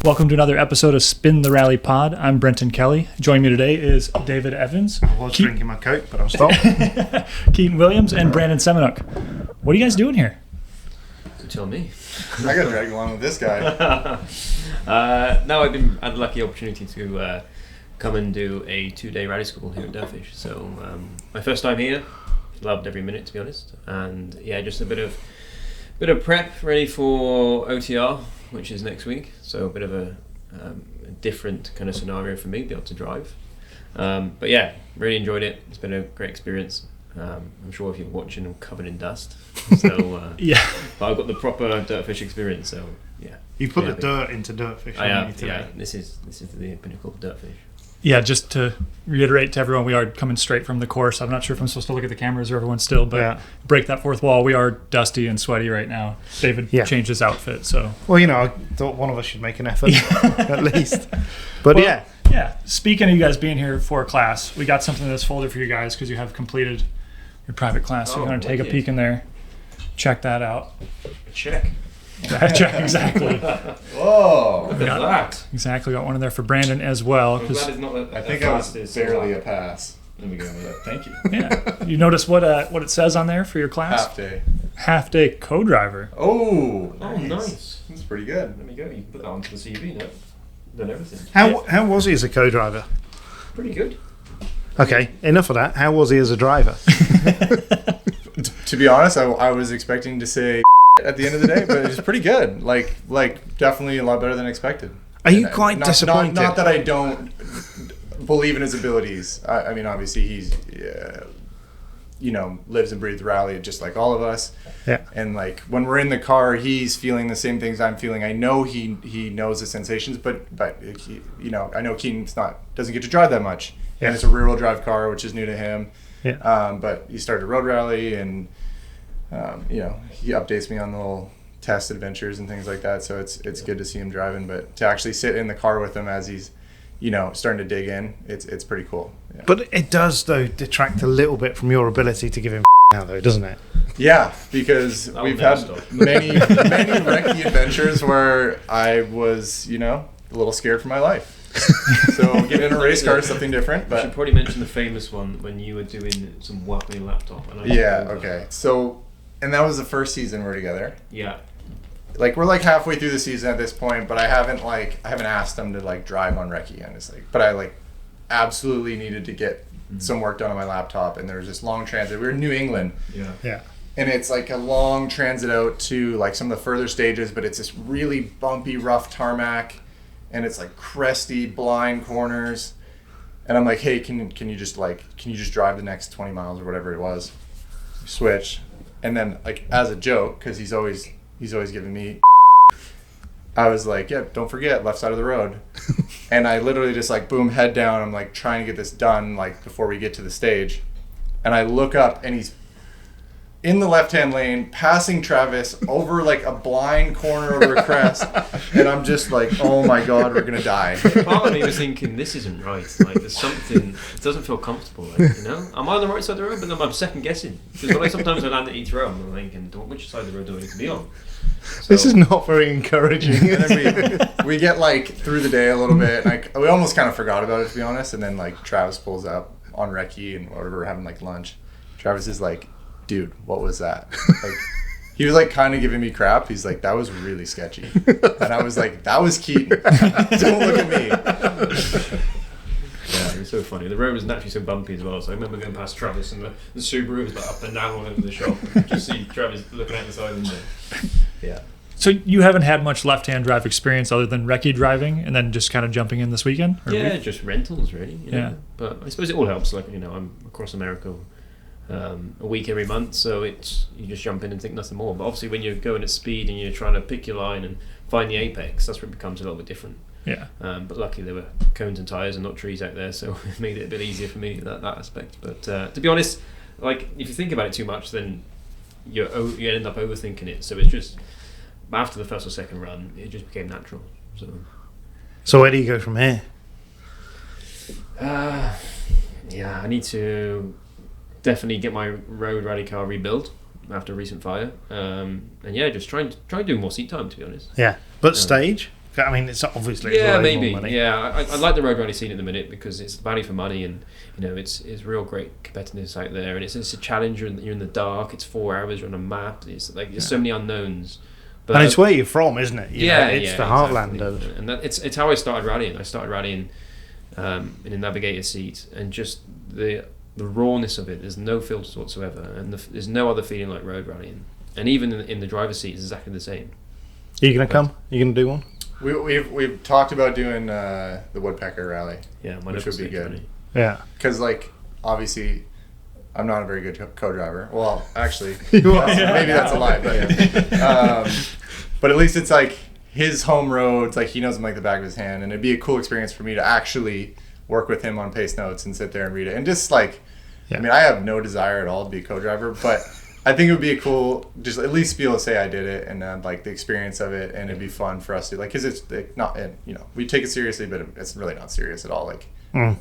Welcome to another episode of Spin the Rally Pod. I'm Brenten Kelly. Joining me today is David Evans. I was drinking my Coke, but I'll stop. Keaton Williams and Brandon Semenuk. What are you guys doing here? You tell me. I got dragged along with this guy. No, had the lucky opportunity to come and do a 2-day rally school here at DirtFish. So my first time here, loved every minute to be honest. And yeah, just a bit of prep ready for OTR, which is next week. So a bit of a different kind of scenario for me, be able to drive. But yeah, really enjoyed it. It's been a great experience. I'm sure if you're watching, I'm covered in dust. So yeah, but I've got the proper DirtFish experience. So yeah, You put the dirt into DirtFish. I have. Yeah, this is the pinnacle of DirtFish. Yeah, just to reiterate to everyone, we are coming straight from the course. I'm not sure if I'm supposed to look at the cameras or everyone still, but break that fourth wall. We are dusty and sweaty right now. David changed his outfit, so. Well, I thought one of us should make an effort, at least. But Yeah. Speaking of you guys being here for a class, we got something in this folder for you guys because you have completed your private class. So you're going to take a peek in there, check that out. Check. Check, exactly. Whoa. Look at that. Exactly, got one in there for Brandon as well. I'm glad it's not I think I was barely a pass. There we go. Thank you. Yeah. You notice what it says on there for your class? Half day Half-day codriver. Oh, nice. That's pretty good. There we go. You can put that onto the CV now. Done everything. How was he as a co-driver? Pretty good. Okay, enough of that. How was he as a driver? To be honest, I was expecting to say at the end of the day, but it was pretty good. Like definitely a lot better than expected. Are you quite disappointed? Not that I don't believe in his abilities. I mean, obviously he's, lives and breathes rally just like all of us. Yeah. And like when we're in the car, he's feeling the same things I'm feeling. I know he knows the sensations, but he, I know Keaton doesn't get to drive that much, and it's a rear-wheel drive car, which is new to him. Yeah. But he started road rally, and he updates me on the little test adventures and things like that. So it's good to see him driving, but to actually sit in the car with him as he's starting to dig in, it's pretty cool. Yeah. But it does though detract a little bit from your ability to give him now though, doesn't it? Yeah, because we've had many recce adventures where I was a little scared for my life. So getting in a race car is something different. But I should probably mention the famous one when you were doing some work on your laptop. And okay. So, and that was the first season we're together. Yeah. Like we're halfway through the season at this point, but I haven't asked him to drive on recce, and it's but I absolutely needed to get some work done on my laptop, and there was this long transit. We were in New England. Yeah. And it's a long transit out to some of the further stages, but it's this really bumpy, rough tarmac, and it's cresty, blind corners. And I'm like, hey, can you just drive the next 20 miles or whatever it was? Switch. And then as a joke, because he's always giving me I was like, yeah, don't forget, left side of the road. And I literally just boom, head down. I'm trying to get this done before we get to the stage. And I look up and he's in the left-hand lane, passing Travis over a blind corner over a crest. And I'm just oh my God, we're going to die. Part of me was thinking, this isn't right. There's something, it doesn't feel comfortable. Am I on the right side of the road? But then I'm second guessing. Because when sometimes I land at Heathrow, I'm thinking, which side of the road do I need to be on? So, this is not very encouraging. And then we get through the day a little bit, and we almost kind of forgot about it, to be honest. And then Travis pulls up on recce and whatever, we're having lunch. Travis is dude, what was that? He was kind of giving me crap. He's that was really sketchy. And I was that was Keaton. Don't look at me. Yeah, it was so funny. The road was naturally so bumpy as well. So I remember going past Travis, and the Subaru was up and down all over the shop. You could just see Travis looking out the side of the window. Yeah. So you haven't had much left-hand drive experience other than recce driving, and then just kind of jumping in this weekend? Just rentals really. Yeah. But I suppose it all helps. I'm across America a week every month, so you just jump in and think nothing more. But obviously when you're going at speed and you're trying to pick your line and find the apex, that's where it becomes a little bit different. Yeah. But luckily there were cones and tyres and not trees out there, so it made it a bit easier for me that aspect. But to be honest, if you think about it too much, then you end up overthinking it. So it's just after the first or second run, it just became natural. So where do you go from here? I need to definitely get my road rally car rebuilt after a recent fire, and just try and do more seat time, to be honest. Yeah, but stage I mean, it's obviously maybe. more money. Yeah, I like the road rally scene at the minute because it's value for money, and it's real great competitiveness out there, and it's a challenge. You're in the dark. It's 4 hours. You're on a map. It's like there's so many unknowns. But, and it's where you're from, isn't it? It's the heartland exactly. of. And it's how I started rallying. I started rallying in a navigator seat, and just the rawness of it. There's no filters whatsoever, and there's no other feeling like road rallying. And even in the driver's seat, it's exactly the same. Are you going to come? Are you going to do one? We've talked about doing the Woodpecker Rally. Yeah, which would be good. Yeah, because obviously, I'm not a very good co-driver. Well, actually, maybe that's a lie, but at least it's like his home roads. Like he knows them like the back of his hand, and it'd be a cool experience for me to actually work with him on pace notes and sit there and read it. And just like, I mean, I have no desire at all to be a co-driver, but I think it would be a cool, just at least be able to say I did it and like the experience of it, and it'd be fun for us to like, because it's not, and we take it seriously, but it's really not serious at all. Like,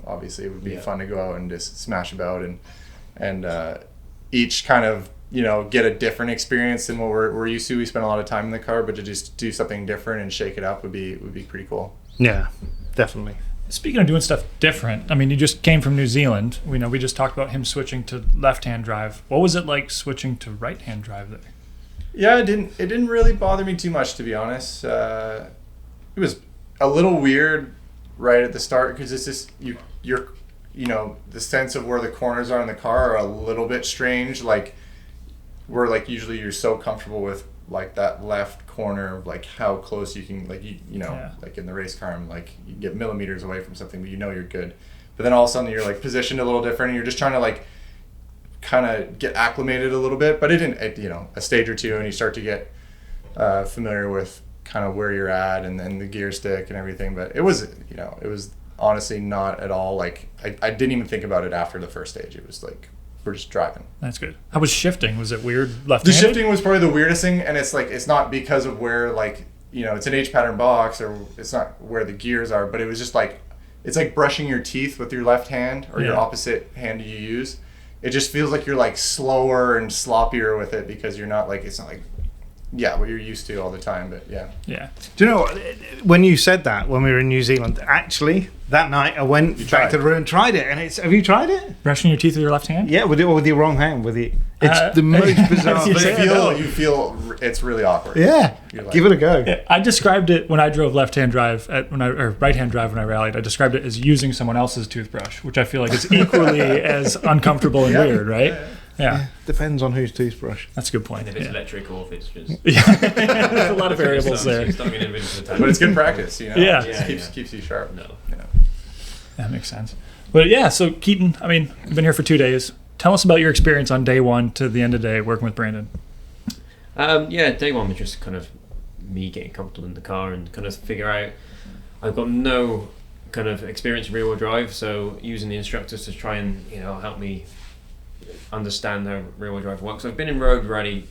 obviously, it would be fun to go out and just smash about and each kind of get a different experience than what we're used to. We spend a lot of time in the car, but to just do something different and shake it up would be pretty cool. Yeah, definitely. Speaking of doing stuff different, I mean, you just came from New Zealand. We just talked about him switching to left-hand drive. What was it like switching to right-hand drive there? Yeah, it didn't really bother me too much, to be honest. It was a little weird right at the start because it's just you're the sense of where the corners are in the car are a little bit strange. Like where like usually you're so comfortable with like that left corner, like how close you can, like like in the race car, like you get millimeters away from something, but you're good. But then all of a sudden you're like positioned a little different, and you're just trying to like kind of get acclimated a little bit. But it didn't, a stage or two, and you start to get familiar with kind of where you're at and the gear stick and everything. But it was honestly not at all like I didn't even think about it after the first stage. It was like, we're just driving. That's good. How was shifting? Was it weird left-handed? The shifting was probably the weirdest thing, and it's like it's not because of where like it's an H pattern box, or it's not where the gears are, but it was just like it's like brushing your teeth with your left hand or your opposite hand you use. It just feels like you're like slower and sloppier with it because you're not like it's not like what you're used to all the time. But yeah. Do you know when you said that when we were in New Zealand? Actually, that night I went back to the room and tried it, and have you tried it? Brushing your teeth with your left hand? Yeah, with your wrong hand. It's the most bizarre thing. You feel it's really awkward. Yeah, like, give it a go. Yeah, I described it when I drove left-hand drive or right-hand drive when I rallied. I described it as using someone else's toothbrush, which I feel like is equally as uncomfortable and weird, right? Yeah. Depends on whose toothbrush. That's a good point. And if it's electric or if it's just... There's a lot of variables there. But it's good practice, It keeps you sharp. No. That makes sense. But yeah, so Keaton, I mean, you've been here for 2 days. Tell us about your experience on day one to the end of the day working with Brandon. Day one was just kind of me getting comfortable in the car and kind of figure out... I've got no kind of experience in rear-wheel drive, so using the instructors to try and help me understand how rear-wheel drive works. I've been in road rally,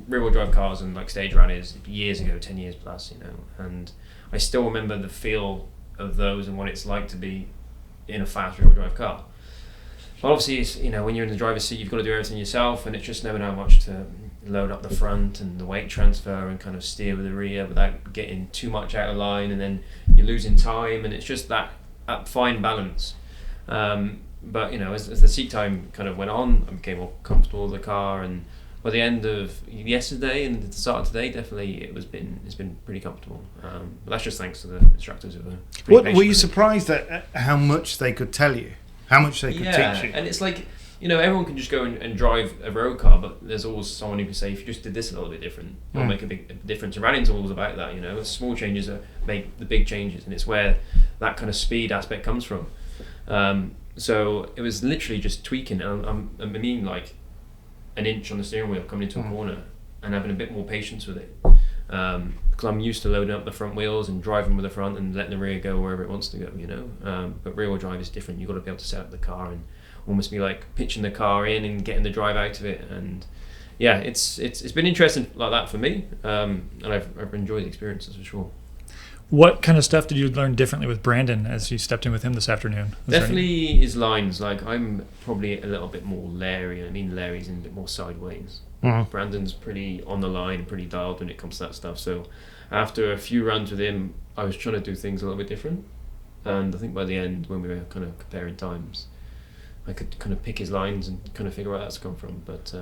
rear-wheel drive cars and like stage rallies years ago, 10 years plus, and I still remember the feel of those and what it's like to be in a fast rear-wheel drive car. But obviously, it's, when you're in the driver's seat, you've got to do everything yourself, and it's just knowing how much to load up the front and the weight transfer and kind of steer with the rear without getting too much out of line, and then you're losing time, and it's just that fine balance. But as the seat time kind of went on, I became more comfortable with the car, and by the end of yesterday and the start of today, definitely it's been pretty comfortable. But that's just thanks to the instructors who were. Were you surprised at how much they could tell you, how much they could teach you? And it's like everyone can just go and drive a road car, but there's always someone who can say if you just did this a little bit different, it'll make a big difference. And rallying's always about that. Small changes make the big changes, and it's where that kind of speed aspect comes from. So it was literally just tweaking. I mean, like an inch on the steering wheel coming into a corner and having a bit more patience with it. Because I'm used to loading up the front wheels and driving with the front and letting the rear go wherever it wants to go, But rear-wheel drive is different. You've got to be able to set up the car and almost be like pitching the car in and getting the drive out of it. And yeah, it's been interesting like that for me. And I've enjoyed the experiences for sure. What kind of stuff did you learn differently with Brandon as you stepped in with him this afternoon? Definitely his lines. Like, I'm probably a little bit more Larry. I mean, Larry's in a bit more sideways. Brandon's pretty on the line, pretty dialed when it comes to that stuff. So after a few runs with him, I was trying to do things a little bit different. And I think by the end, when we were kind of comparing times, I could kind of pick his lines and kind of figure out where that's come from. But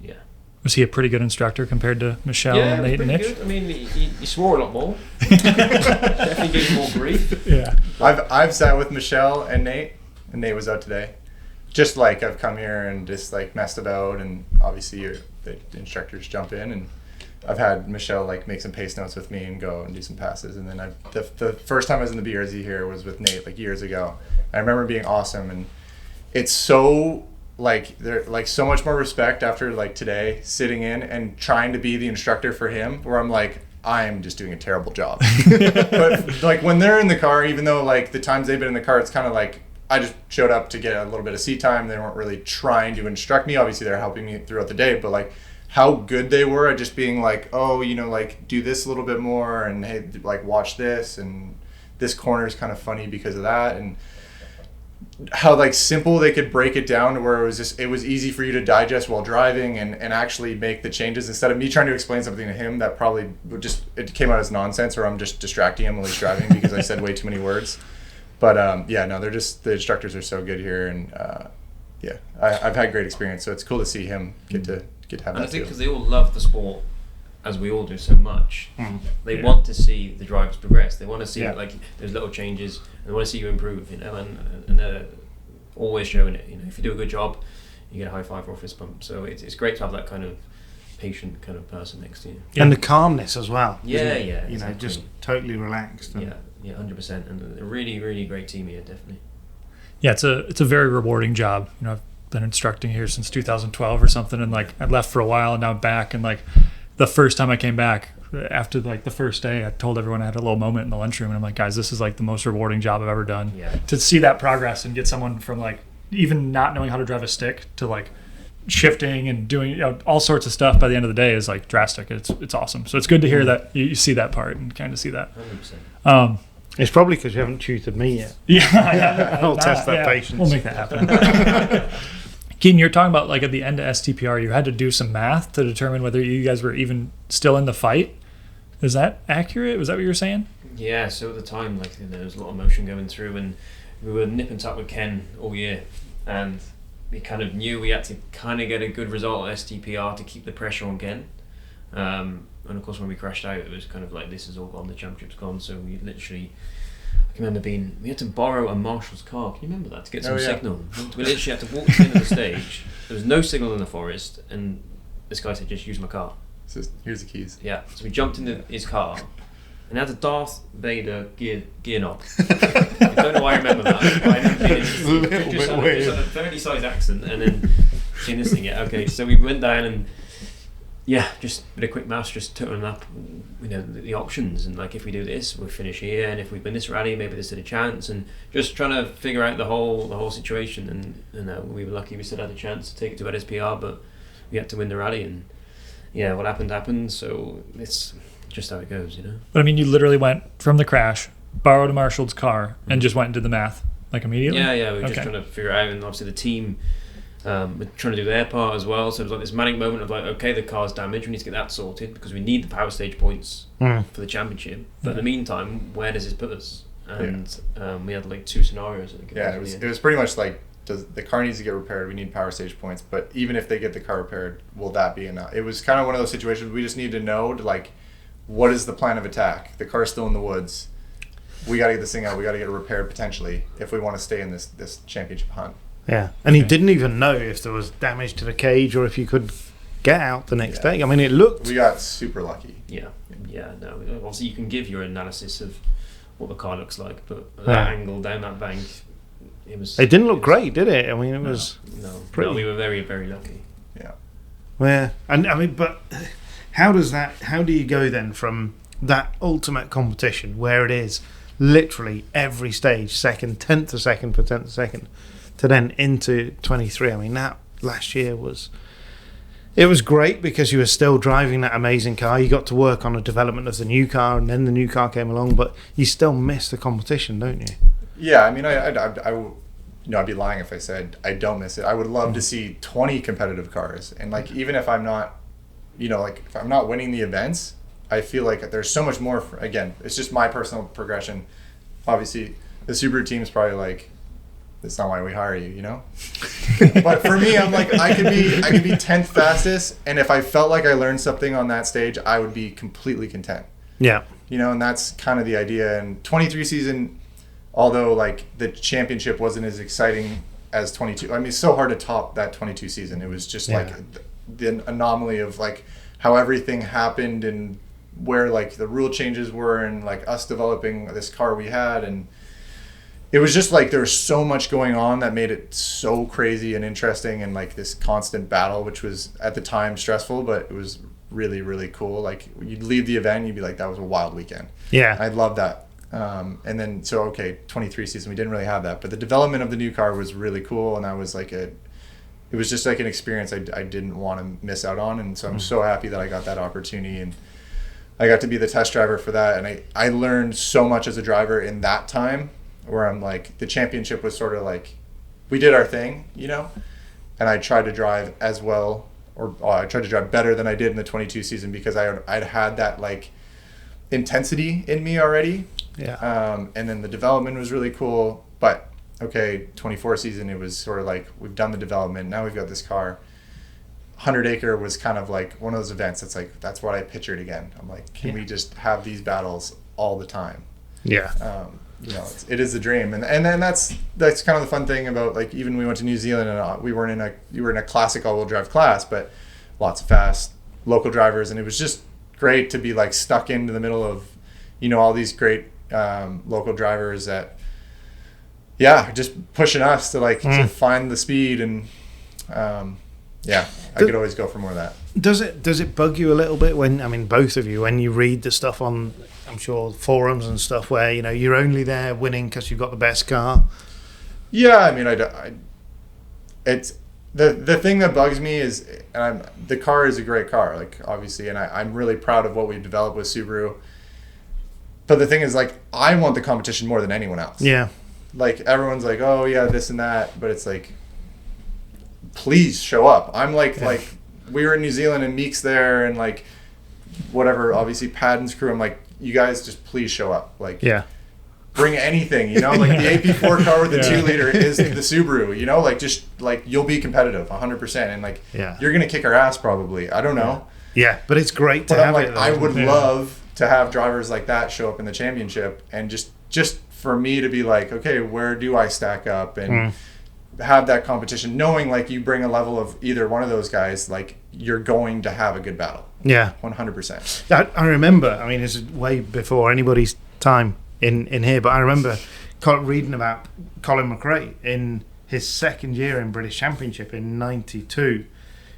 yeah. Was he a pretty good instructor compared to Michelle and Nate and Nick? Good. I mean, he swore a lot more. Definitely gave more grief. Yeah. I've sat with Michelle and Nate was out today. Just like I've come here and just like messed about, and obviously the instructors jump in, and I've had Michelle like make some pace notes with me and go and do some passes. And then the first time I was in the BRZ here was with Nate like years ago. I remember being awesome, and it's so like there like so much more respect after like today sitting in and trying to be the instructor for him, where I'm like, I'm just doing a terrible job. But like when they're in the car, even though like the times they've been in the car, it's kind of like I just showed up to get a little bit of seat time. They weren't really trying to instruct me. Obviously they're helping me throughout the day, but like how good they were at just being like, oh, you know, like do this a little bit more, and hey, like watch this, and this corner is kind of funny because of that, and how like simple they could break it down to where it was easy for you to digest while driving and actually make the changes instead of me trying to explain something to him that probably it came out as nonsense, or I'm just distracting him while he's driving because I said way too many words. But yeah, no, they're just, the instructors are so good here, and yeah, I've had great experience, so it's cool to see him get to have and that I think too. because they all love the sport, as we all do so much, they want to see the drivers progress. They want to see like those little changes, and they want to see you improve, you know, and they're always showing it. You know, if you do a good job, you get a high five or a fist bump. So it's great to have that kind of patient kind of person next to you. And the calmness as well. Yeah, you know, just totally relaxed. And 100%. And a really, really great team here, definitely. Yeah, it's a very rewarding job. You know, I've been instructing here since 2012 or something, and like I left for a while and now I'm back, and like the first time I came back after like the first day, I told everyone I had a little moment in the lunchroom, and I'm like, guys, this is like the most rewarding job I've ever done. Yeah. To see that progress and get someone from like even not knowing how to drive a stick to like shifting and doing, you know, all sorts of stuff by the end of the day is like drastic. It's awesome. So it's good to hear that you see that part and kind of see that. 100%. It's probably because you haven't tutored me yet. Yeah, I'll test that patience. We'll make that happen. Keaton, you're talking about like at the end of STPR, you had to do some math to determine whether you guys were even still in the fight. Is that accurate? Was that what you were saying? Yeah, so at the time, like, you know, there was a lot of motion going through, and we were nip and tuck with Ken all year, and we kind of knew we had to kind of get a good result at STPR to keep the pressure on Ken. And of course, when we crashed out, it was kind of like, this is all gone, the championship's gone. So we literally, I can remember we had to borrow a marshal's car. Can you remember that, to get some signal? We literally had to walk to the end of the stage. There was no signal in the forest, and this guy said, just use my car. So here's the keys. Yeah, so we jumped into his car and had a Darth Vader gear knob. I don't know why I remember that. But I remember just had a fairly sized accent, and then seeing this thing. Yeah, okay. So we went down and just with a quick mouse, just totaling up, you know, the options, and like if we do this, we'll finish here, and if we win this rally, maybe there's a chance, and just trying to figure out the whole situation. And we were lucky; we still had a chance to take it to SPR, but we had to win the rally, and yeah, what happened. So it's just how it goes, you know. But I mean, you literally went from the crash, borrowed a marshal's car, and just went and did the math like immediately. Yeah, we were just trying to figure it out, and obviously the team were trying to do their part as well. So it was like this manic moment of like, okay, the car's damaged, we need to get that sorted because we need the power stage points for the championship. But in the meantime, where does this put us? And we had like two scenarios. Yeah, it was pretty much like, the car needs to get repaired, we need power stage points, but even if they get the car repaired, will that be enough? It was kind of one of those situations we just need to know, like, what is the plan of attack? The car's still in the woods. We got to get this thing out. We got to get it repaired potentially if we want to stay in this championship hunt. Yeah, and he didn't even know if there was damage to the cage or if you could get out the next day. I mean, it looked... We got super lucky. Yeah, no. Obviously, you can give your analysis of what the car looks like, but that angle down that bank... It didn't look great, did it? I mean, it was pretty... No, we were very, very lucky. Yeah. Yeah, and I mean, but how do you go then from that ultimate competition where it is literally every stage, second, 10th of second per 10th of second, to then into 23? I mean, that last year was great because you were still driving that amazing car. You got to work on the development of the new car, and then the new car came along, but you still miss the competition, don't you? Yeah, I mean, I'd be lying if I said I don't miss it. I would love to see 20 competitive cars, and like even if I'm not, you know, like if I'm not winning the events, I feel like there's so much more. Again, it's just my personal progression. Obviously, the Subaru team's probably like, that's not why we hire you, you know? But for me, I'm like, I could be 10th fastest, and if I felt like I learned something on that stage, I would be completely content. Yeah. You know, and that's kind of the idea. And 23 season, although like the championship wasn't as exciting as 22. I mean, it's so hard to top that 22 season. It was just like the anomaly of like how everything happened and where like the rule changes were and like us developing this car we had, and it was just like there was so much going on that made it so crazy and interesting, and like this constant battle, which was at the time stressful, but it was really, really cool. Like you'd leave the event and you'd be like, that was a wild weekend. Yeah. I love that. And then, so, okay, 23 season, we didn't really have that, but the development of the new car was really cool. And that was like it was just like an experience I didn't want to miss out on. And so I'm so happy that I got that opportunity, and I got to be the test driver for that. And I learned so much as a driver in that time, where I'm like, the championship was sort of like, we did our thing, you know, and I tried to drive as well, or I tried to drive better than I did in the 22 season, because I'd had that like intensity in me already. Yeah. And then the development was really cool, but okay, 24 season, it was sort of like, we've done the development, now we've got this car. 100 Acre was kind of like one of those events that's like, that's what I pictured again. I'm like, can we just have these battles all the time? Yeah. You know, it is a dream, and then that's kind of the fun thing about, like, even we went to New Zealand, and you were in a classic all-wheel drive class, but lots of fast local drivers, and it was just great to be like stuck into the middle of, you know, all these great local drivers that just pushing us to like to find the speed, and I could always go for more of that. Does it bug you a little bit when, I mean, both of you, when you read the stuff on, I'm sure, forums and stuff, where, you know, you're only there winning because you've got the best car? Yeah, I mean, it's the thing that bugs me is, and the car is a great car, like, obviously, and I'm really proud of what we've developed with Subaru. But the thing is, like, I want the competition more than anyone else. Yeah. Like, everyone's like, oh yeah, this and that, but it's like, please show up. I'm like, we were in New Zealand and Meek's there, and like, whatever, obviously Padden's crew. I'm like, you guys just please show up. Like, bring anything, you know, like the AP4 car with the 2-liter is the Subaru, you know, like, just like, you'll be competitive 100%, and like, you're gonna kick our ass probably. I don't know. Yeah, but it's great to have it. I would love to have drivers like that show up in the championship, and just for me to be like, okay, where do I stack up, and have that competition, knowing like you bring a level of either one of those guys, like, you're going to have a good battle. Yeah, 100%. I remember, I mean, it's way before anybody's time in here, but I remember reading about Colin McRae in his second year in British Championship in 92,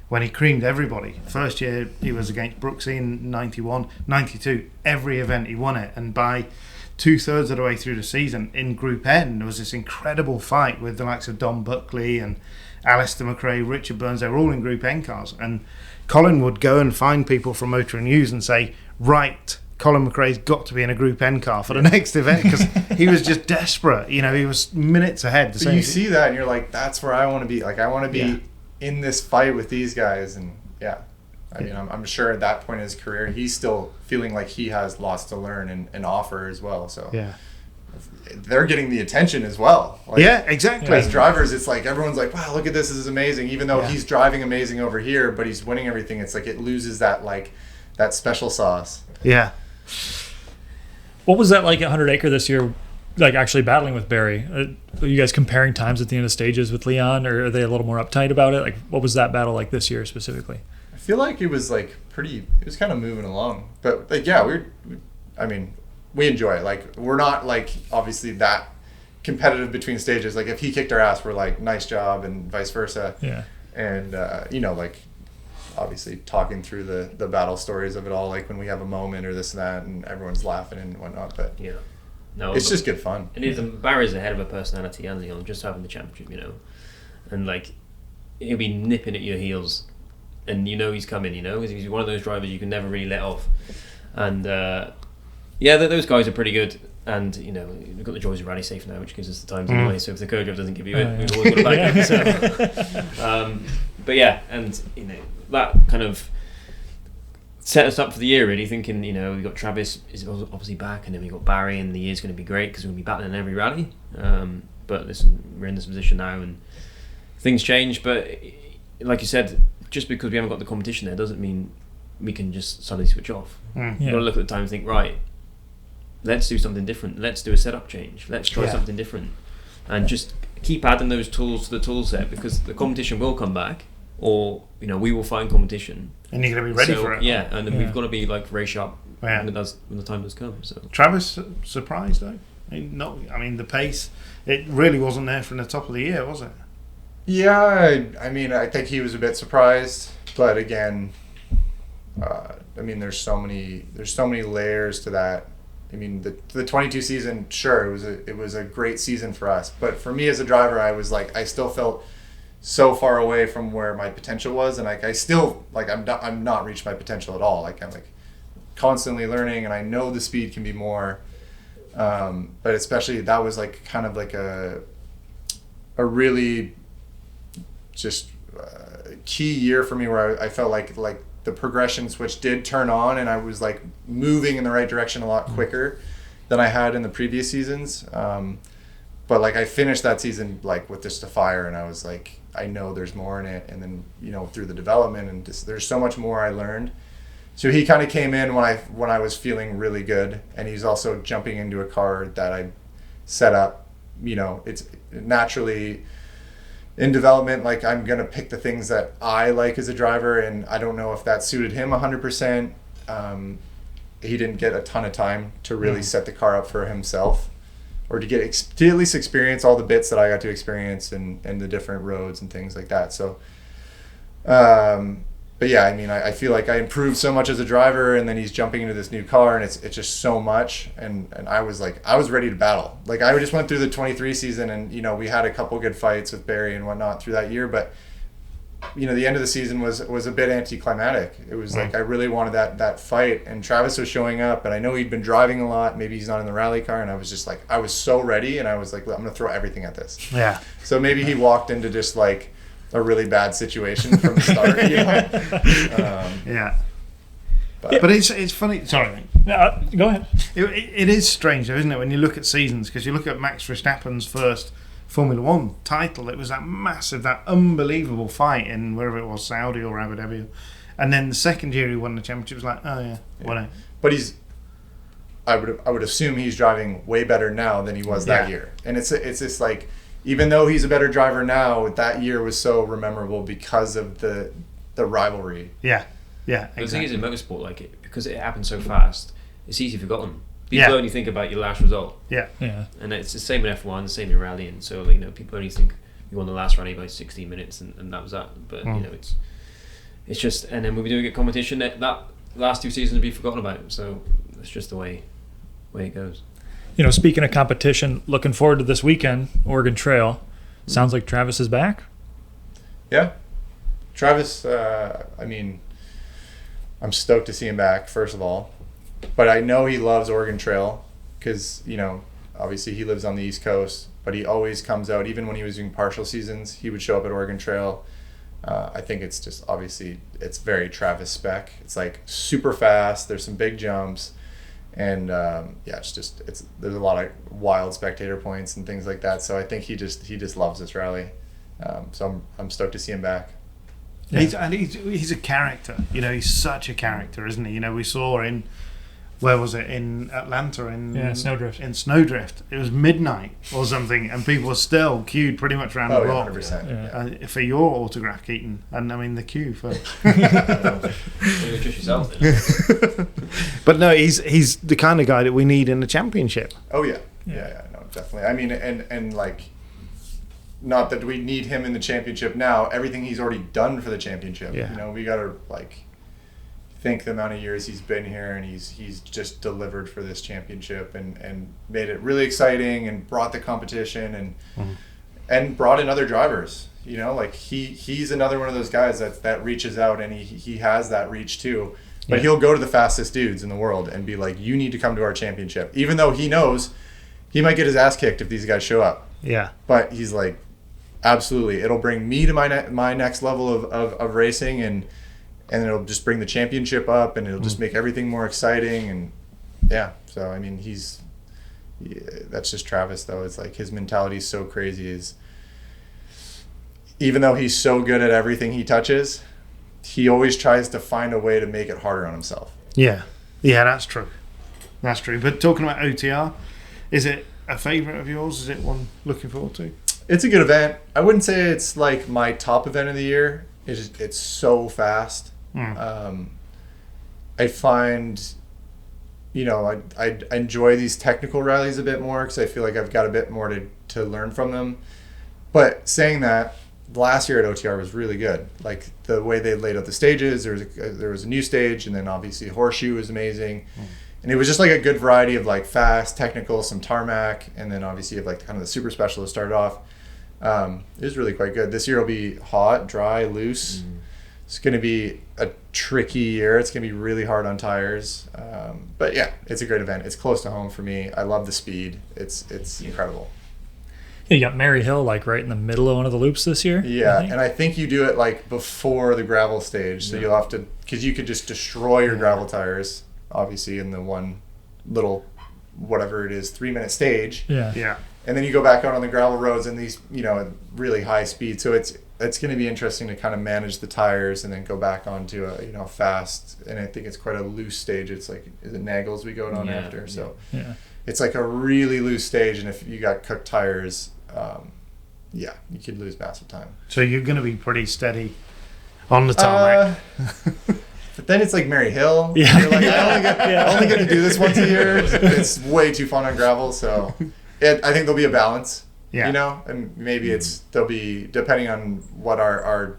when he creamed everybody. First year he was against Brooksy in 91, 92, every event he won it, and by 2/3 of the way through the season in Group N, there was this incredible fight with the likes of Don Buckley and Alistair McRae, Richard Burns. They were all in Group N cars, and Colin would go and find people from Motor and News and say, right, Colin McRae's got to be in a Group N car for the next event, because he was just desperate. You know, he was minutes ahead. So you see that and you're like, that's where I want to be. Like, I want to be in this fight with these guys. And I mean, I'm sure at that point in his career, he's still feeling like he has lots to learn and offer as well. So they're getting the attention as well. Like, exactly. As drivers, it's like everyone's like, wow, look at this is amazing. Even though he's driving amazing over here, but he's winning everything, it's like it loses that, like, that special sauce. Yeah. What was that like at 100 Acre this year, like actually battling with Barry? Are you guys comparing times at the end of stages with Leon, or are they a little more uptight about it? Like, what was that battle like this year specifically? I feel like it was like it was kind of moving along. But like, we enjoy it. Like, we're not like obviously that competitive between stages. Like, if he kicked our ass, we're like, nice job, and vice versa. Yeah. And you know, like, obviously talking through the battle stories of it all, like when we have a moment or this and that, and everyone's laughing and whatnot. But it's just good fun. And even Barry's ahead of a personality, and Leon, just having the championship, you know, and like, he'll be nipping at your heels, and you know he's coming, you know, because he's one of those drivers you can never really let off. And those guys are pretty good. And, you know, we've got the joys of Rally Safe now, which gives us the time to annoy. So if the codriver doesn't give you it, we've always got to back up. So, but yeah, and, you know, that kind of set us up for the year, really, thinking, you know, we got Travis is obviously back, and then we got Barry, and the year's going to be great because we're going to be battling every rally. But listen, we're in this position now, and things change. But like you said, just because we haven't got the competition there doesn't mean we can just suddenly switch off. You've got to look at the time and think, right, let's do something different. Let's do a setup change. Let's try something different, and just keep adding those tools to the tool set, because the competition will come back, or you know, we will find competition, and you're going to be ready for it. Yeah, and then we've got to be like very sharp when the time does come. So Travis surprised though. I mean, the pace, it really wasn't there from the top of the year, was it? Yeah, I mean, I think he was a bit surprised, but again, I mean, there's so many layers to that. I mean, the 22 season, sure, it was a great season for us, but for me as a driver, I was like, I still felt so far away from where my potential was, and like I still like I'm not reached my potential at all. Like I'm like constantly learning, and I know the speed can be more, but especially that was like kind of like a really just key year for me, where I felt like the progression switch did turn on, and I was like moving in the right direction a lot quicker than I had in the previous seasons. But like I finished that season like with just a fire, and I was like, I know there's more in it. And then, you know, through the development and just, there's so much more I learned. So he kind of came in when I was feeling really good, and he's also jumping into a car that I set up. You know, it's naturally in development, like I'm gonna pick the things that I like as a driver, and I don't know if that suited him 100%. He didn't get a ton of time to really set the car up for himself, or to get to at least experience all the bits that I got to experience and the different roads and things like that. So, but yeah, I mean, I feel like I improved so much as a driver, and then he's jumping into this new car, and it's just so much. And I was ready to battle. Like I just went through the 23 season, and, you know, we had a couple good fights with Barry and whatnot through that year, but, you know, the end of the season was a bit anticlimactic. It was like I really wanted that fight, and Travis was showing up, and I know he'd been driving a lot. Maybe he's not in the rally car, and I was just like, I was so ready, and I was like, I'm gonna throw everything at this. Yeah. So maybe he walked into just like a really bad situation from the start. You know? Yeah. But it's funny. Sorry. Go ahead. It is strange, though, isn't it, when you look at seasons? Because you look at Max Verstappen's first Formula One title, it was that massive, that unbelievable fight in wherever it was, Saudi or Abu Dhabi, and then the second year he won the championship, it was like, oh yeah, won it. But I would assume he's driving way better now than he was that year, and it's just like, even though he's a better driver now, that year was so memorable because of the rivalry. Yeah, exactly. The thing is, in motorsport, like because it happened so fast, it's easy forgotten. People only think about your last result. Yeah. And it's the same in F1, the same in rallying. So, you know, people only think you won the last rally by 16 minutes, and that was that. But you know, it's just, and then when we do get competition, that last two seasons will be forgotten about. So that's just the way it goes. You know, speaking of competition, looking forward to this weekend, Oregon Trail. Sounds like Travis is back. Yeah, Travis. I mean, I'm stoked to see him back, first of all. But I know he loves Oregon Trail because, you know, obviously he lives on the East Coast, but he always comes out. Even when he was doing partial seasons, he would show up at Oregon Trail. I think it's just, obviously, it's very Travis spec. It's like super fast. There's some big jumps. And there's a lot of wild spectator points and things like that. So I think he just loves this rally. So I'm stoked to see him back. Yeah. He's a character. You know, he's such a character, isn't he? You know, we saw in, where was it, in Atlanta, Snowdrift. In Snowdrift, it was midnight or something, and people were still queued pretty much around the block 100%. For your autograph, Keaton. And I mean the queue for. Yourself, but no, he's the kind of guy that we need in the championship. Oh yeah, no, definitely. I mean, and like, not that we need him in the championship now. Everything he's already done for the championship. You know, we gotta like think the amount of years he's been here, and he's just delivered for this championship and made it really exciting, and brought the competition and brought in other drivers. You know, like he's another one of those guys that reaches out, and he has that reach too. But he'll go to the fastest dudes in the world and be like, you need to come to our championship, even though he knows he might get his ass kicked if these guys show up. Yeah. But he's like, absolutely, it'll bring me to my next level of racing, and it'll just bring the championship up, and it'll just make everything more exciting. And so I mean, that's just Travis though. It's like his mentality is so crazy. Is even though he's so good at everything he touches, he always tries to find a way to make it harder on himself. Yeah, that's true. That's true. But talking about OTR, is it a favourite of yours? Is it one looking forward to? It's a good event. I wouldn't say it's like my top event of the year. It's so fast. I find, I enjoy these technical rallies a bit more because I feel like I've got a bit more to learn from them. But saying that, last year at OTR was really good. Like the way they laid out the stages, there was a new stage, and then obviously Horseshoe was amazing. And it was just like a good variety of like fast, technical, some tarmac, and then obviously you have like kind of the super special to start off. It was really quite good. This year will be hot, dry, loose. It's going to be a tricky year. It's going to be really hard on tires. But yeah, it's a great event. It's close to home for me. I love the speed. It's incredible. Yeah, you got Mary Hill like right in the middle of one of the loops this year. Yeah, and I think you do it like before the gravel stage. So you'll have to, because you could just destroy your gravel tires, obviously, in the one little, whatever it is, 3-minute stage. Yeah. And then you go back out on the gravel roads in these, at really high speed. So it's going to be interesting to kind of manage the tires and then go back onto a, fast. And I think it's quite a loose stage. It's like, is it Naggles we go on after? So it's like a really loose stage. And if you got cooked tires, you could lose massive time. So you're going to be pretty steady on the tarmac. But then it's like Mary Hill. Yeah. You're like, I only get to do this once a year. It's way too fun on gravel. So I think there'll be a balance. Yeah. And maybe there'll be, depending on what our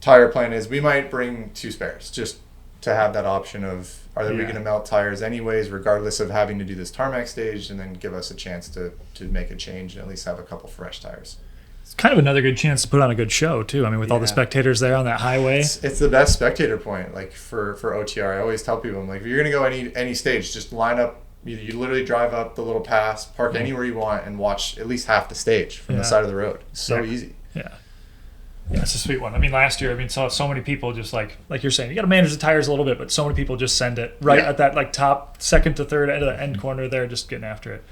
tire plan is, we might bring 2 spares just to have that option of, are we going to melt tires anyways, regardless of having to do this tarmac stage, and then give us a chance to make a change and at least have a couple fresh tires. It's kind of another good chance to put on a good show too. I mean, with all the spectators there on that highway. It's the best spectator point. Like for OTR, I always tell people, I'm like, if you're going to go any stage, just line up. You literally drive up the little pass, park anywhere you want, and watch at least half the stage from the side of the road. It's so easy. Yeah, it's a sweet one. I mean, last year, so many people just like you're saying, you got to manage the tires a little bit, but so many people just send it right at that like top second to third end of the end corner there, just getting after it.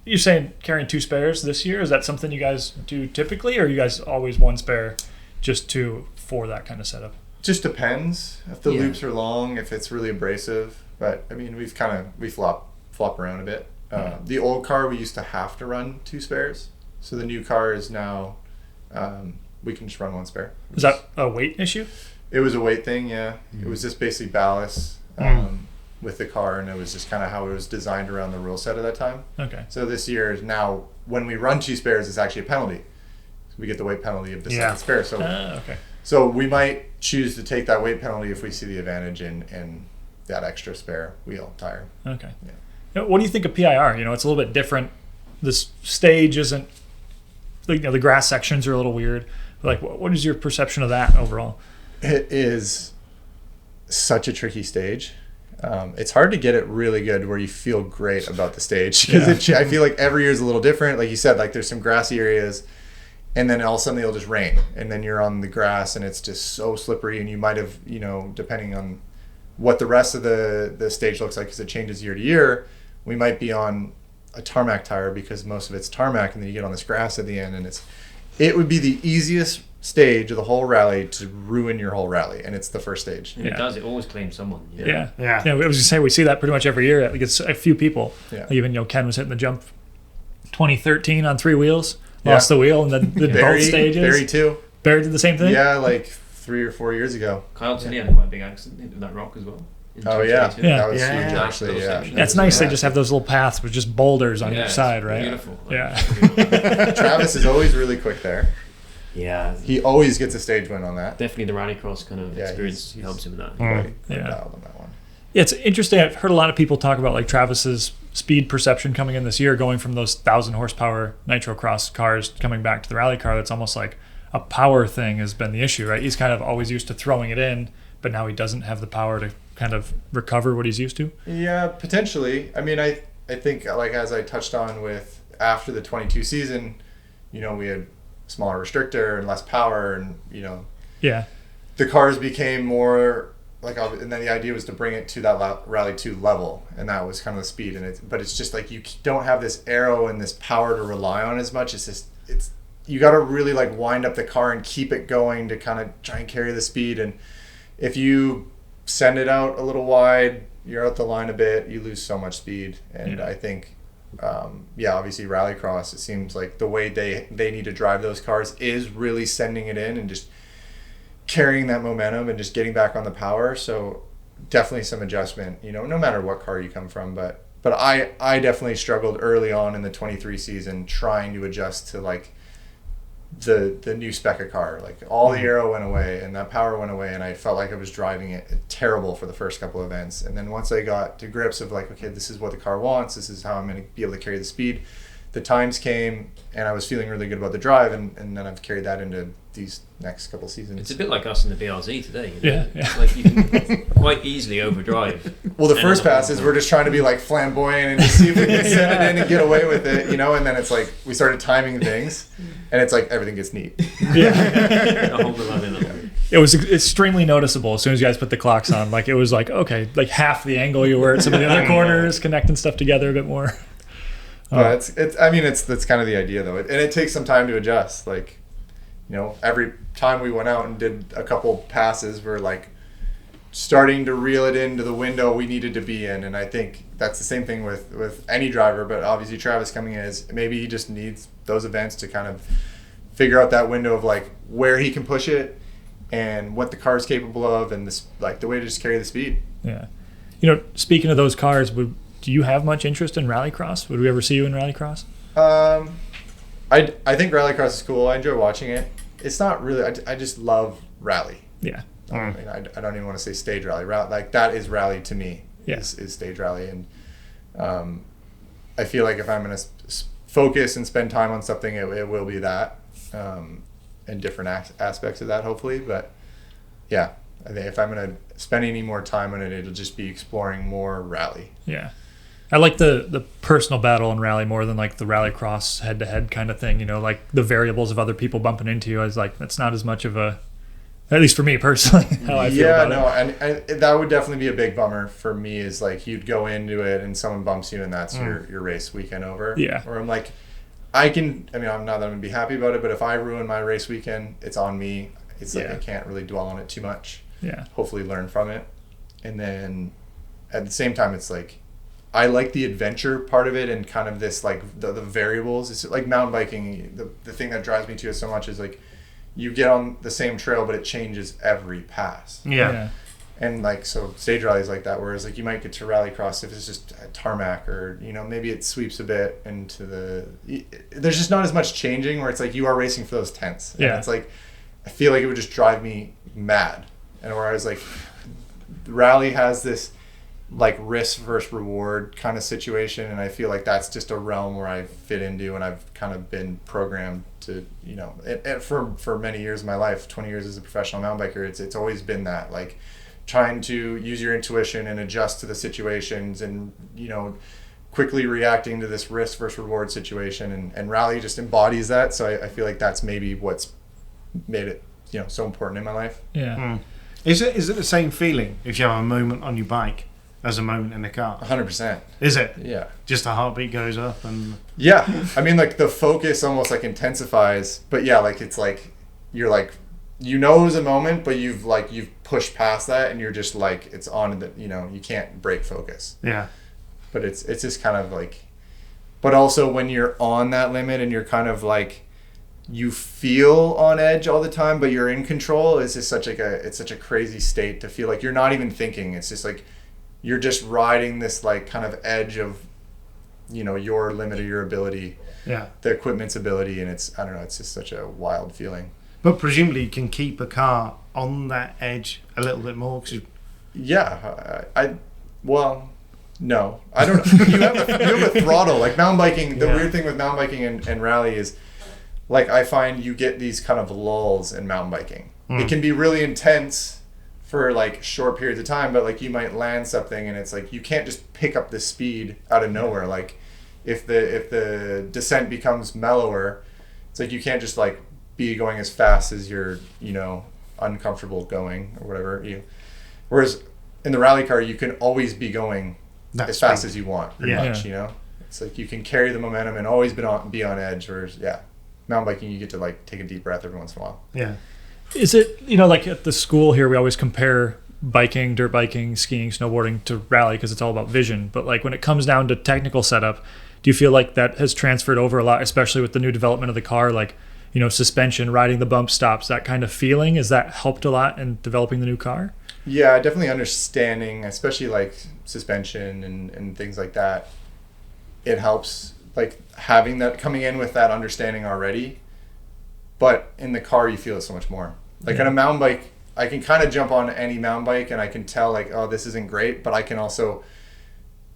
You're saying carrying 2 spares this year? Is that something you guys do typically, or are you guys always 1 spare just for that kind of setup? Just depends if the loops are long, if it's really abrasive. But I mean, we flop around a bit. The old car we used to have to run 2 spares. So the new car is now we can just run 1 spare. Is that a weight issue? It was a weight thing, yeah. It was just basically ballast with the car, and it was just kind of how it was designed around the rule set at that time. Okay. So this year is now, when we run 2 spares, it's actually a penalty. So we get the weight penalty of the second spare. So okay. So we might choose to take that weight penalty if we see the advantage in that extra spare wheel tire. Okay. Yeah. What do you think of PIR? It's a little bit different. This stage isn't, the grass sections are a little weird. Like, what is your perception of that overall? It is such a tricky stage. It's hard to get it really good where you feel great about the stage, because I feel like every year is a little different. Like you said, like there's some grassy areas, and then all of a sudden it'll just rain, and then you're on the grass and it's just so slippery, and you might have, depending on what the rest of the stage looks like, because it changes year to year, we might be on a tarmac tire because most of it's tarmac, and then you get on this grass at the end, and it would be the easiest stage of the whole rally to ruin your whole rally, and it's the first stage. And it does. It always claims someone. Yeah. I was going to say, we see that pretty much every year. It gets a few people. Yeah. Like even Ken was hitting the jump 2013 on 3 wheels, lost the wheel, and then did both stages. Barry too. Barry did the same thing? Yeah, like 3 or 4 years ago. Kyle Tinney had quite a big accident with that rock as well. Oh yeah, that was huge Yeah. actually. Yeah, It's nice they just have those little paths with just boulders on each side, right? Beautiful. Travis is always really quick there. Yeah. He always gets a stage win on that. Definitely the rallycross kind of experience he's helps him with that. Quite Yeah. dialed on that one. Yeah, it's interesting. I've heard a lot of people talk about like Travis's speed perception coming in this year, going from those 1,000 horsepower nitro cross cars coming back to the rally car. That's almost like a power thing has been the issue, right? He's kind of always used to throwing it in, but now he doesn't have the power to kind of recover what he's used to. Yeah, potentially. I mean, I think, like as I touched on with after the 22 season, we had smaller restrictor and less power, and Yeah. the cars became more like, and then the idea was to bring it to that Rally 2 level, and that was kind of the speed. But it's just like you don't have this aero and this power to rely on as much. It's you got to really like wind up the car and keep it going to kind of try and carry the speed. And if you send it out a little wide, you're out the line a bit, you lose so much speed. And I think, obviously Rallycross, it seems like the way they need to drive those cars is really sending it in and just carrying that momentum and just getting back on the power. So definitely some adjustment, no matter what car you come from. But I definitely struggled early on in the 23 season trying to adjust to like the new spec of car. Like all the aero went away and that power went away, and I felt like I was driving it terrible for the first couple of events. And then once I got to grips of like, okay, this is what the car wants, this is how I'm going to be able to carry the speed, the times came and I was feeling really good about the drive, and then I've carried that into these next couple seasons. It's a bit like us in the BRZ today. Yeah. It's like you can quite easily overdrive. Well, the first passes, we're just trying to be like flamboyant and just see if we can send it in and get away with it, and then it's like we started timing things and it's like everything gets neat. It was extremely noticeable as soon as you guys put the clocks on. Like it was like, okay, like half the angle you were at some of the other corners, connecting stuff together a bit more. But that's kind of the idea though. And it takes some time to adjust. Like, every time we went out and did a couple passes, we're like starting to reel it into the window we needed to be in. And I think that's the same thing with any driver, but obviously Travis coming in is maybe he just needs those events to kind of figure out that window of like where he can push it and what the car is capable of, and this like the way to just carry the speed. Yeah. Speaking of those cars, do you have much interest in Rallycross? Would we ever see you in Rallycross? I think Rallycross is cool. I enjoy watching it. It's not really. I just love rally. Yeah. I don't even want to say stage rally. Like that is rally to me. Yeah. Is stage rally, and I feel like if I'm going to focus and spend time on something, it will be that, and different aspects of that hopefully. But yeah, I think if I'm going to spend any more time on it, it'll just be exploring more rally. Yeah. I like the personal battle in rally more than like the Rallycross head-to-head kind of thing. Like the variables of other people bumping into you. I was like, that's not as much of a, at least for me personally, how I feel about it. And that would definitely be a big bummer for me. Is like you'd go into it and someone bumps you and that's your race weekend over. Yeah. Or I'm like, I'm not that I'm gonna be happy about it, but if I ruin my race weekend, it's on me. It's like I can't really dwell on it too much. Yeah. Hopefully learn from it, and then at the same time, it's like. I like the adventure part of it and kind of this like the variables. It's like mountain biking. The thing that drives me to it so much is like you get on the same trail, but it changes every pass. Yeah. And like so stage rallies like that, whereas like you might get to Rallycross if it's just a tarmac or maybe it sweeps a bit into there's just not as much changing where it's like you are racing for those tenths. And it's like I feel like it would just drive me mad. And whereas like rally has this like risk versus reward kind of situation, and I feel like that's just a realm where I fit into, and I've kind of been programmed to for many years of my life, 20 years as a professional mountain biker, it's always been that like trying to use your intuition and adjust to the situations and quickly reacting to this risk versus reward situation, and rally just embodies that. So I feel like that's maybe what's made it so important in my life. Is it the same feeling if you have a moment on your bike as a moment in the car? 100%. Is it? Yeah. Just the heartbeat goes up and... Yeah. I mean, like, the focus almost, like, intensifies. But, yeah, like, it's, like, you're, like, it was a moment, but you've pushed past that, and you're just, like, it's on the, you can't break focus. Yeah. But it's just kind of, like... But also, when you're on that limit and you're kind of, like... You feel on edge all the time, but you're in control. It's just such a crazy state to feel like you're not even thinking. It's just, like... You're just riding this like kind of edge of, your limit of your ability, the equipment's ability, and it's just such a wild feeling. But presumably you can keep a car on that edge a little bit more. No, I don't know. You have a throttle. Like mountain biking, the weird thing with mountain biking and rally is, like I find you get these kind of lulls in mountain biking. It can be really intense for like short periods of time, but like you might land something and it's like you can't just pick up the speed out of nowhere. Like if the descent becomes mellower, it's like you can't just like be going as fast as your uncomfortable going or whatever. Whereas in the rally car, you can always be going as fast as you want, pretty much. You know, it's like you can carry the momentum and always be on edge. Whereas mountain biking, you get to like take a deep breath every once in a while. Yeah. Is it, you know, like at the school here, we always compare biking, dirt biking, skiing, snowboarding to rally because it's all about vision. But like when it comes down to technical setup, do you feel like that has transferred over a lot, especially with the new development of the car, like, you know, suspension, riding the bump stops, that kind of feeling? Has that helped a lot in developing the new car? Yeah, definitely understanding, especially like suspension and things like that. It helps, like having that, coming in with that understanding already. But in the car, you feel it so much more. Like on a mountain bike, I can kind of jump on any mountain bike and I can tell like, oh, this isn't great, but I can also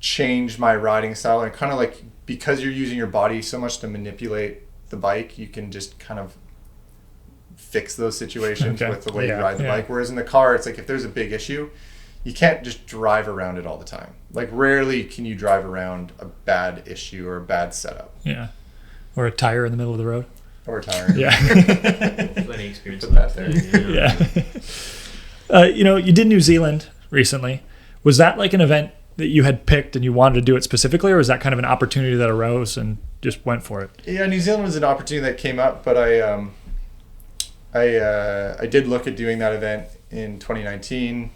change my riding style and kind of like, because you're using your body so much to manipulate the bike, you can just kind of fix those situations with the way you ride the bike. Whereas in the car, it's like if there's a big issue, you can't just drive around it all the time. Like rarely can you drive around a bad issue or a bad setup. Yeah. Or a tire in the middle of the road. Or a tire. Yeah. Plenty experience with that there. You know, you did New Zealand recently. Was that like an event that you had picked and you wanted to do it specifically, or was that kind of an opportunity that arose and just went for it? Yeah, New Zealand was an opportunity that came up, but I did look at doing that event in 2019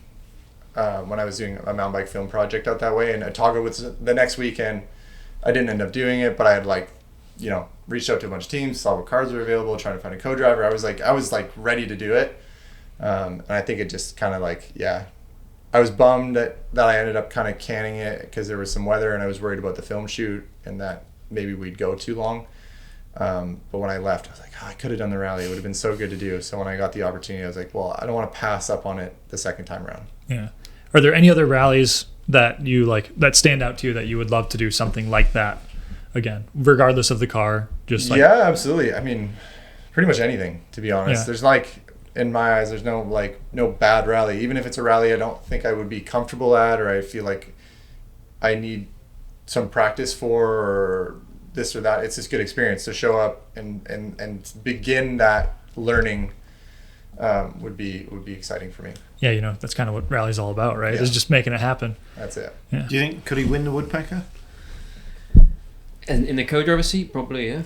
when I was doing a mountain bike film project out that way, and Otago was the next weekend. I didn't end up doing it, but I had reached out to a bunch of teams, saw what cars were available, trying to find a co-driver. I was ready to do it, and I think it just kind of I was bummed that I ended up kind of canning it because there was some weather and I was worried about the film shoot and that maybe we'd go too long. But when I left, I was like, I could have done the rally. It would have been so good to do. So when I got the opportunity, I was like, well, I don't want to pass up on it the second time around. Yeah. Are there any other rallies that you that stand out to you that you would love to do something like that again, regardless of the car? Yeah, absolutely. I mean, pretty much anything, to be honest. There's in my eyes, there's no bad rally. Even if it's a rally I don't think I would be comfortable at, or I feel like I need some practice for, or this or that. It's just good experience to show up and begin that learning. Would be exciting for me. Yeah, you know, that's kind of what rally's all about, right? Yeah. It's just making it happen. That's it. Yeah. Do you think, could he win the Woodpecker? In the co-driver seat, probably, yeah.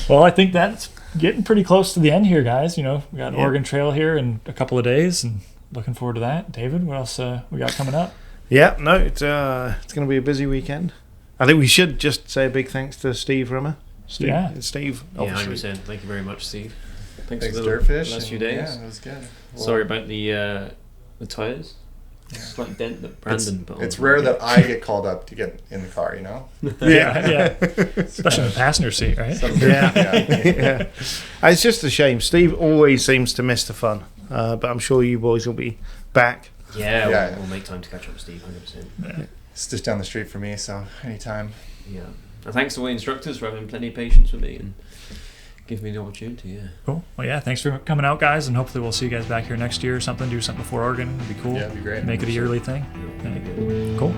Well, I think that's getting pretty close to the end here, guys. You know, we got Oregon Trail here in a couple of days, and looking forward to that. David, what else we got coming up? Yeah, no, it's going to be a busy weekend. I think we should just say a big thanks to Steve Rimmer. Steve, Yeah, 100%. Thank you very much, Steve. Thanks for the DirtFish. last few days. Yeah, it was good. Well, sorry about the tires. Slight dent that Brandon put on. It's rare that I get called up to get in the car, you know? Yeah. Especially in the passenger seat, right? Yeah. It's just a shame. Steve always seems to miss the fun, but I'm sure you boys will be back. Yeah, we'll make time to catch up, Steve, 100%. Yeah. It's just down the street for me, so anytime. Yeah. And thanks to all the instructors for having plenty of patience with me and give me the opportunity, Cool. Well, yeah, thanks for coming out, guys, and hopefully we'll see you guys back here next year or something, do something before Oregon. It'd be cool. Yeah, it'd be great. Make it a yearly thing. Yeah. Cool.